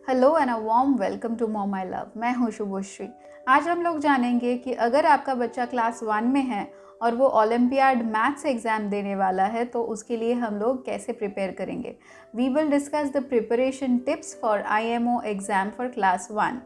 Hello and a warm welcome to mom I love. मैं हूँ शुभश्री। आज हम लोग जानेंगे कि अगर आपका बच्चा क्लास 1 में है और वो ओलंपियाड मैथ्स एग्ज़ाम देने वाला है तो उसके लिए हम लोग कैसे प्रिपेयर करेंगे। We will discuss the preparation tips for IMO exam for class 1।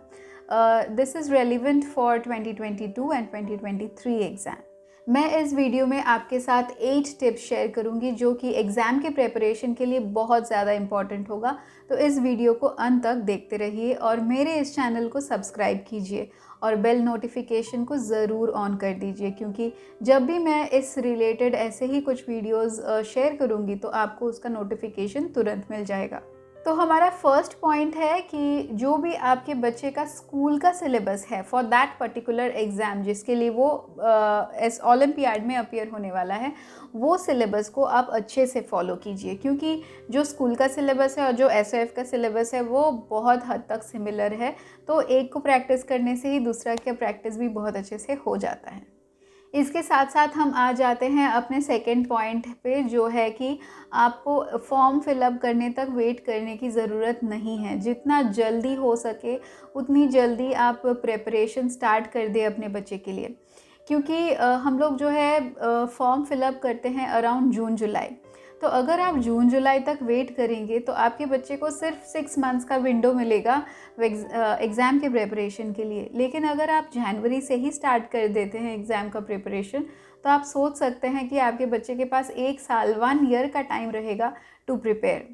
This is relevant for 2022 and 2023 exam. मैं इस वीडियो में आपके साथ 8 टिप्स शेयर करूंगी जो कि एग्ज़ाम के प्रिपरेशन के लिए बहुत ज़्यादा इम्पॉर्टेंट होगा। तो इस वीडियो को अंत तक देखते रहिए और मेरे इस चैनल को सब्सक्राइब कीजिए और बेल नोटिफिकेशन को ज़रूर ऑन कर दीजिए, क्योंकि जब भी मैं इस रिलेटेड ऐसे ही कुछ वीडियोस शेयर करूंगी तो आपको उसका नोटिफिकेशन तुरंत मिल जाएगा। तो हमारा फर्स्ट पॉइंट है कि जो भी आपके बच्चे का स्कूल का सिलेबस है फॉर दैट पर्टिकुलर एग्ज़ाम जिसके लिए वो इस ओलंपियाड में अपीयर होने वाला है, वो सिलेबस को आप अच्छे से फॉलो कीजिए, क्योंकि जो स्कूल का सिलेबस है और जो SOF का सिलेबस है वो बहुत हद तक सिमिलर है। तो एक को प्रैक्टिस करने से ही दूसरा का प्रैक्टिस भी बहुत अच्छे से हो जाता है। इसके साथ साथ हम आ जाते हैं अपने सेकंड पॉइंट पे, जो है कि आपको फॉर्म फिलअप करने तक वेट करने की ज़रूरत नहीं है। जितना जल्दी हो सके उतनी जल्दी आप प्रिपरेशन स्टार्ट कर दें अपने बच्चे के लिए, क्योंकि हम लोग जो है फॉर्म फिलअप करते हैं अराउंड जून जुलाई। तो अगर आप जून जुलाई तक वेट करेंगे तो आपके बच्चे को सिर्फ 6 मंथ्स का विंडो मिलेगा एग्ज़ाम के प्रिपरेशन के लिए। लेकिन अगर आप जनवरी से ही स्टार्ट कर देते हैं एग्ज़ाम का प्रिपरेशन, तो आप सोच सकते हैं कि आपके बच्चे के पास 1 साल 1 ईयर का टाइम रहेगा टू प्रिपेयर।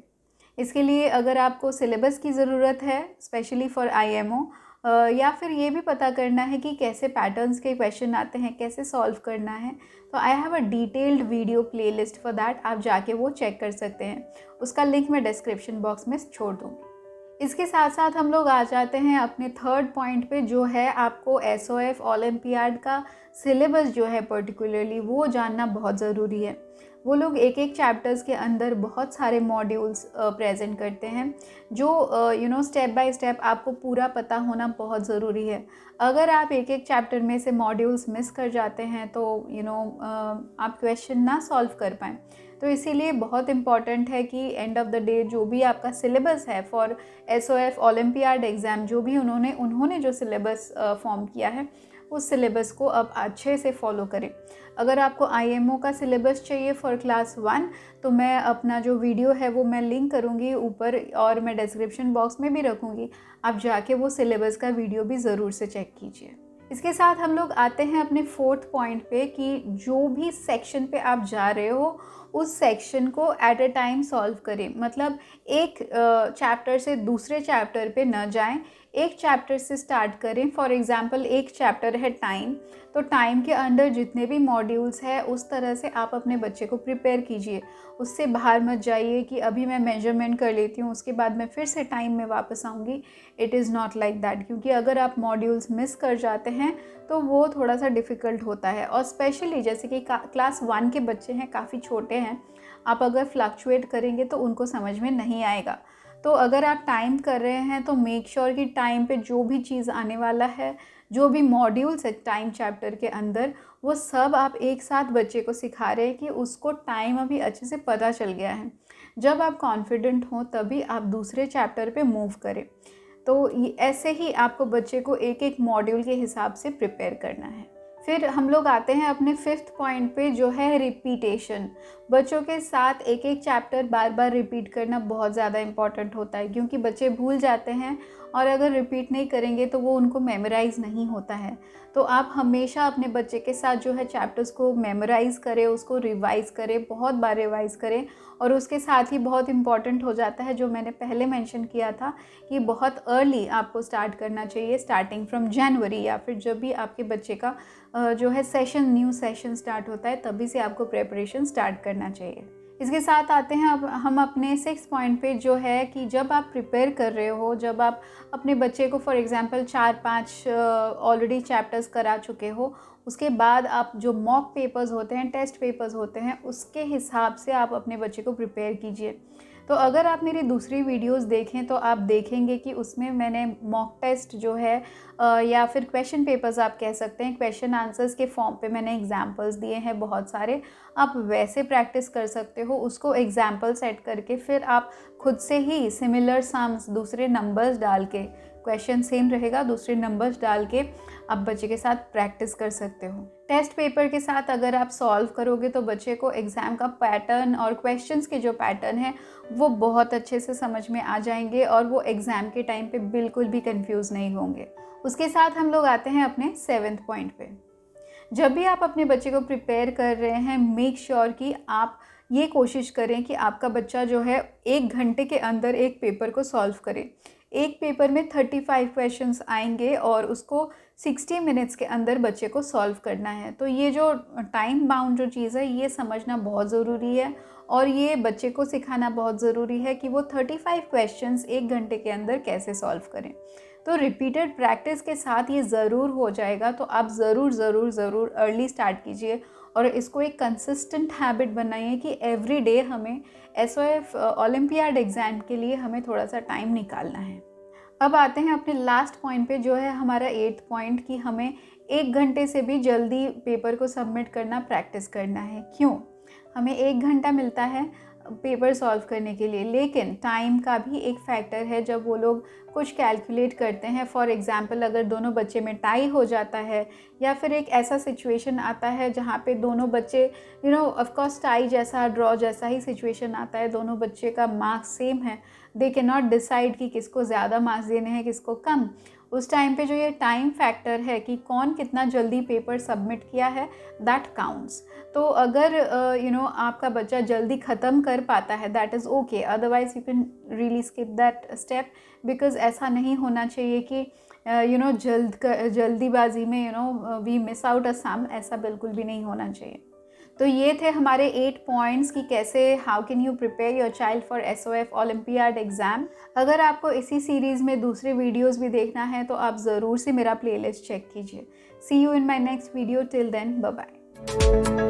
इसके लिए अगर आपको सिलेबस की ज़रूरत है स्पेशली फॉर IMO, या फिर ये भी पता करना है कि कैसे पैटर्न्स के क्वेश्चन आते हैं, कैसे सॉल्व करना है, तो I have a detailed video playlist for that. आप जाके वो चेक कर सकते हैं, उसका लिंक मैं डिस्क्रिप्शन बॉक्स में छोड़ दूँगी। इसके साथ साथ हम लोग आ जाते हैं अपने थर्ड पॉइंट पे, जो है आपको SOF ओलंपियाड का सिलेबस जो है पर्टिकुलरली वो जानना बहुत ज़रूरी है। वो लोग एक एक चैप्टर्स के अंदर बहुत सारे मॉड्यूल्स प्रेजेंट करते हैं, जो स्टेप बाय स्टेप आपको पूरा पता होना बहुत ज़रूरी है। अगर आप एक एक चैप्टर में से मॉड्यूल्स मिस कर जाते हैं तो आप क्वेश्चन ना सॉल्व कर पाएँ। तो इसीलिए बहुत इम्पॉर्टेंट है कि एंड ऑफ द डे जो भी आपका सिलेबस है फॉर SOF ओलंपियाड एग्ज़ाम, जो भी उन्होंने जो सिलेबस फॉर्म किया है, उस सिलेबस को आप अच्छे से फॉलो करें। अगर आपको IMO का सिलेबस चाहिए फॉर क्लास 1, तो मैं अपना जो वीडियो है वो मैं लिंक करूँगी ऊपर और मैं डिस्क्रिप्शन बॉक्स में भी रखूँगी। आप जाके वो सिलेबस का वीडियो भी ज़रूर से चेक कीजिए। इसके साथ हम लोग आते हैं अपने फोर्थ पॉइंट पे कि जो भी सेक्शन पे आप जा रहे हो उस सेक्शन को एट अ टाइम सॉल्व करें। मतलब एक चैप्टर से दूसरे चैप्टर पे न जाएं, एक चैप्टर से स्टार्ट करें। फॉर एग्जांपल एक चैप्टर है टाइम, तो टाइम के अंदर जितने भी मॉड्यूल्स हैं उस तरह से आप अपने बच्चे को प्रिपेयर कीजिए। उससे बाहर मत जाइए कि अभी मैं मेजरमेंट कर लेती हूँ उसके बाद मैं फिर से टाइम में वापस आऊँगी। It is not like that, क्योंकि अगर आप मॉड्यूल्स मिस कर जाते हैं तो वो थोड़ा सा डिफ़िकल्ट होता है। और स्पेशली जैसे कि क्लास 1 के बच्चे हैं, काफ़ी छोटे हैं, आप अगर फ्लक्चुएट करेंगे तो उनको समझ में नहीं आएगा। तो अगर आप टाइम कर रहे हैं तो मेक श्योर कि टाइम पे जो भी चीज़ आने वाला है, जो भी मॉड्यूल्स है टाइम चैप्टर के अंदर, वो सब आप एक साथ बच्चे को सिखा रहे हैं कि उसको टाइम अभी अच्छे से पता चल गया है। जब आप कॉन्फिडेंट हो तभी आप दूसरे चैप्टर पे मूव करें। तो ये ऐसे ही आपको बच्चे को एक एक मॉड्यूल के हिसाब से प्रिपेयर करना है। फिर हम लोग आते हैं अपने फिफ्थ पॉइंट पे, जो है रिपीटेशन। बच्चों के साथ एक एक चैप्टर बार बार रिपीट करना बहुत ज़्यादा इम्पॉर्टेंट होता है, क्योंकि बच्चे भूल जाते हैं और अगर रिपीट नहीं करेंगे तो वो उनको मेमोराइज़ नहीं होता है। तो आप हमेशा अपने बच्चे के साथ जो है चैप्टर्स को मेमोराइज़ करें, उसको रिवाइज़ करें, बहुत बार रिवाइज़ करें। और उसके साथ ही बहुत इम्पॉर्टेंट हो जाता है, जो मैंने पहले मेंशन किया था, कि बहुत अर्ली आपको स्टार्ट करना चाहिए, स्टार्टिंग फ्रॉम जनवरी, या फिर जब भी आपके बच्चे का जो है न्यू सेशन स्टार्ट होता है तभी से आपको प्रिपरेशन स्टार्ट करना चाहिए। इसके साथ आते हैं अब हम अपने 6 पॉइंट पे, जो है कि जब आप प्रिपेयर कर रहे हो, जब आप अपने बच्चे को फॉर एग्जांपल 4-5 ऑलरेडी चैप्टर्स करा चुके हो, उसके बाद आप जो मॉक पेपर्स होते हैं, टेस्ट पेपर्स होते हैं, उसके हिसाब से आप अपने बच्चे को प्रिपेयर कीजिए। तो अगर आप मेरी दूसरी वीडियोस देखें तो आप देखेंगे कि उसमें मैंने मॉक टेस्ट जो है या फिर क्वेश्चन पेपर्स आप कह सकते हैं, क्वेश्चन आंसर्स के फॉर्म पे मैंने एग्जांपल्स दिए हैं बहुत सारे। आप वैसे प्रैक्टिस कर सकते हो, उसको एग्जांपल सेट करके फिर आप खुद से ही सिमिलर सम्स दूसरे नंबर्स डाल के, क्वेश्चन सेम रहेगा, दूसरे नंबर्स डाल के आप बच्चे के साथ प्रैक्टिस कर सकते हो। टेस्ट पेपर के साथ अगर आप सॉल्व करोगे तो बच्चे को एग्ज़ाम का पैटर्न और क्वेश्चंस के जो पैटर्न है वो बहुत अच्छे से समझ में आ जाएंगे और वो एग्ज़ाम के टाइम पे बिल्कुल भी कंफ्यूज नहीं होंगे। उसके साथ हम लोग आते हैं अपने 7th पॉइंट पे। जब भी आप अपने बच्चे को प्रिपेयर कर रहे हैं, मेक श्योर कि आप ये कोशिश करें कि आपका बच्चा जो है 1 घंटे के अंदर एक पेपर को सॉल्व करे। एक पेपर में 35 क्वेश्चंस आएंगे और उसको 60 मिनट्स के अंदर बच्चे को सॉल्व करना है। तो ये जो टाइम बाउंड जो चीज़ है ये समझना बहुत ज़रूरी है और ये बच्चे को सिखाना बहुत ज़रूरी है कि वो 35 क्वेश्चंस 1 घंटे के अंदर कैसे सॉल्व करें। तो रिपीटेड प्रैक्टिस के साथ ये ज़रूर हो जाएगा। तो आप ज़रूर अर्ली स्टार्ट कीजिए और इसको एक कंसिस्टेंट हैबिट बनाइए कि एवरी डे हमें SOF ओलंपियाड एग्ज़ाम के लिए हमें थोड़ा सा टाइम निकालना है। अब आते हैं अपने लास्ट पॉइंट पे जो है हमारा 8th पॉइंट कि हमें 1 घंटे से भी जल्दी पेपर को सबमिट करना प्रैक्टिस करना है। क्यों? हमें 1 घंटा मिलता है पेपर सॉल्व करने के लिए, लेकिन टाइम का भी एक फैक्टर है। जब वो लोग कुछ कैलकुलेट करते हैं, फॉर एग्जांपल अगर दोनों बच्चे में टाई हो जाता है या फिर एक ऐसा सिचुएशन आता है जहाँ पे दोनों बच्चे ऑफ कोर्स टाई जैसा, ड्रॉ जैसा ही सिचुएशन आता है, दोनों बच्चे का मार्क्स सेम है, दे कैन नॉट डिसाइड कि किसको ज़्यादा मार्क्स देने हैं किसको कम। उस टाइम पे जो ये टाइम फैक्टर है कि कौन कितना जल्दी पेपर सबमिट किया है, दैट काउंट्स। तो अगर आपका बच्चा जल्दी ख़त्म कर पाता है, that is okay, otherwise you can really skip that step, because ऐसा नहीं होना चाहिए कि जल्दीबाजी में वी मिस आउट अ सम, ऐसा बिल्कुल भी नहीं होना चाहिए। तो ये थे हमारे 8 पॉइंट्स कि कैसे how can you prepare your child for SOF olympiad exam. अगर आपको इसी सीरीज़ में दूसरे वीडियोस भी देखना है तो आप ज़रूर से मेरा प्लेलिस्ट चेक कीजिए। See you in my next video, till then bye bye.